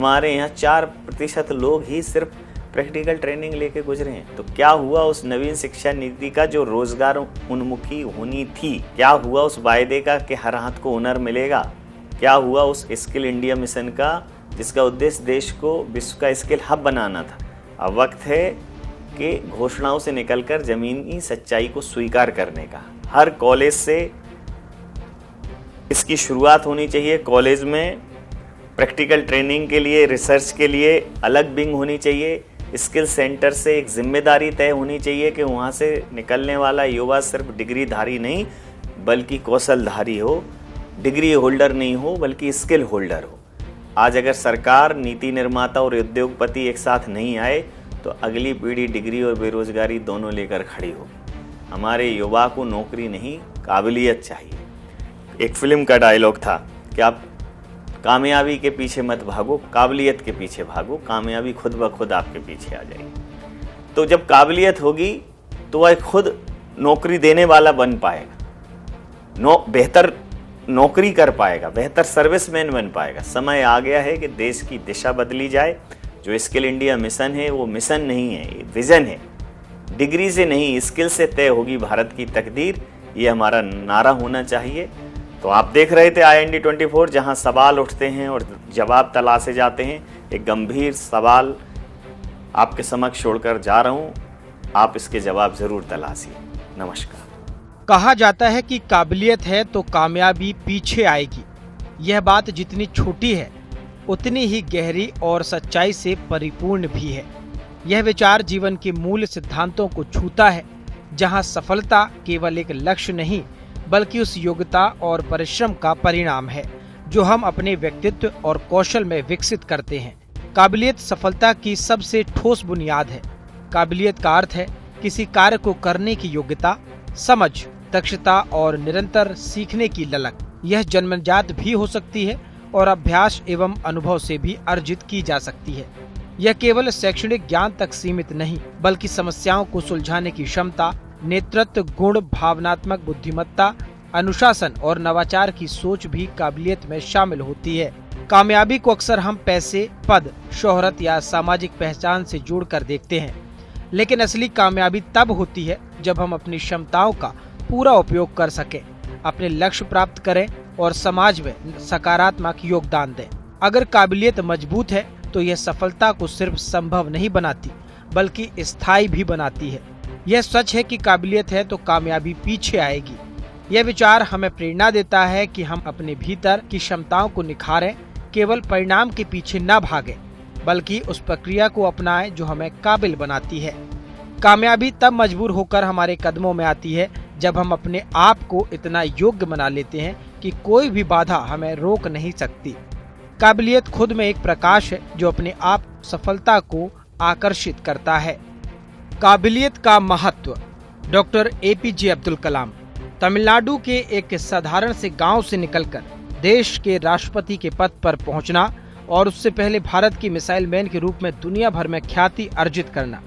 हमारे यहाँ 4% लोग ही सिर्फ प्रैक्टिकल ट्रेनिंग लेके गुजरे हैं। तो क्या हुआ उस नवीन शिक्षा नीति का जो रोजगार उन्मुखी होनी थी? क्या हुआ उस वायदे का कि हर हाथ को हुनर मिलेगा? क्या हुआ उस स्किल इंडिया मिशन का जिसका उद्देश्य देश को विश्व का स्किल हब बनाना था? अब वक्त है कि घोषणाओं से निकलकर जमीनी सच्चाई को स्वीकार करने का। हर कॉलेज से इसकी शुरुआत होनी चाहिए। कॉलेज में प्रैक्टिकल ट्रेनिंग के लिए, रिसर्च के लिए अलग विंग होनी चाहिए। स्किल सेंटर से एक जिम्मेदारी तय होनी चाहिए कि वहाँ से निकलने वाला युवा सिर्फ डिग्रीधारी नहीं बल्कि कौशलधारी हो, डिग्री होल्डर नहीं हो बल्कि स्किल होल्डर हो। आज अगर सरकार, नीति निर्माता और उद्योगपति एक साथ नहीं आए तो अगली पीढ़ी डिग्री और बेरोजगारी दोनों लेकर खड़ी हो। हमारे युवा को नौकरी नहीं, काबिलियत चाहिए। एक फिल्म का डायलॉग था कि आप कामयाबी के पीछे मत भागो, काबिलियत के पीछे भागो, कामयाबी खुद ब खुद आपके पीछे आ जाएगी। तो जब काबिलियत होगी तो वह खुद नौकरी देने वाला बन पाएगा, बेहतर नौकरी कर पाएगा, बेहतर सर्विसमैन बन पाएगा। समय आ गया है कि देश की दिशा बदली जाए। जो स्किल इंडिया मिशन है वो मिशन नहीं है, ये विजन है। डिग्री से नहीं, स्किल से तय होगी भारत की तकदीर, ये हमारा नारा होना चाहिए। तो आप देख रहे थे IND 24, जहां सवाल उठते हैं और जवाब तलाशे जाते हैं। एक गंभीर सवाल आपके समक्ष छोड़कर जा रहा हूं, आप इसके जवाब जरूर तलाशिए। नमस्कार। कहा जाता है कि काबिलियत है तो कामयाबी पीछे आएगी। यह बात जितनी छोटी है उतनी ही गहरी और सच्चाई से परिपूर्ण भी है। यह विचार जीवन के मूल सिद्धांतों को छूता है, जहां सफलता केवल एक लक्ष्य नहीं बल्कि उस योग्यता और परिश्रम का परिणाम है जो हम अपने व्यक्तित्व और कौशल में विकसित करते हैं। काबिलियत सफलता की सबसे ठोस बुनियाद है। काबिलियत का अर्थ है किसी कार्य को करने की योग्यता, समझ, दक्षता और निरंतर सीखने की ललक। यह जन्मजात भी हो सकती है और अभ्यास एवं अनुभव से भी अर्जित की जा सकती है। यह केवल शैक्षणिक ज्ञान तक सीमित नहीं बल्कि समस्याओं को सुलझाने की क्षमता, नेतृत्व गुण, भावनात्मक बुद्धिमत्ता, अनुशासन और नवाचार की सोच भी काबिलियत में शामिल होती है। कामयाबी को अक्सर हम पैसे, पद, शोहरत या सामाजिक पहचान से जोड़कर देखते हैं, लेकिन असली कामयाबी तब होती है जब हम अपनी क्षमताओं का पूरा उपयोग कर सकें, अपने लक्ष्य प्राप्त करें और समाज में सकारात्मक योगदान दें। अगर काबिलियत मजबूत है तो यह सफलता को सिर्फ संभव नहीं बनाती बल्कि स्थायी भी बनाती है। यह सच है कि काबिलियत है तो कामयाबी पीछे आएगी। यह विचार हमें प्रेरणा देता है कि हम अपने भीतर की क्षमताओं को निखारें, केवल परिणाम के पीछे न भागें बल्कि उस प्रक्रिया को अपनाएं जो हमें काबिल बनाती है। कामयाबी तब मजबूर होकर हमारे कदमों में आती है जब हम अपने आप को इतना योग्य बना लेते हैं कि कोई भी बाधा हमें रोक नहीं सकती। काबिलियत खुद में एक प्रकाश है जो अपने आप सफलता को आकर्षित करता है। काबिलियत का महत्व। डॉक्टर APJ अब्दुल कलाम तमिलनाडु के एक साधारण से गांव से निकलकर देश के राष्ट्रपति के पद पर पहुंचना और उससे पहले भारत की मिसाइल मैन के रूप में दुनिया भर में ख्याति अर्जित करना,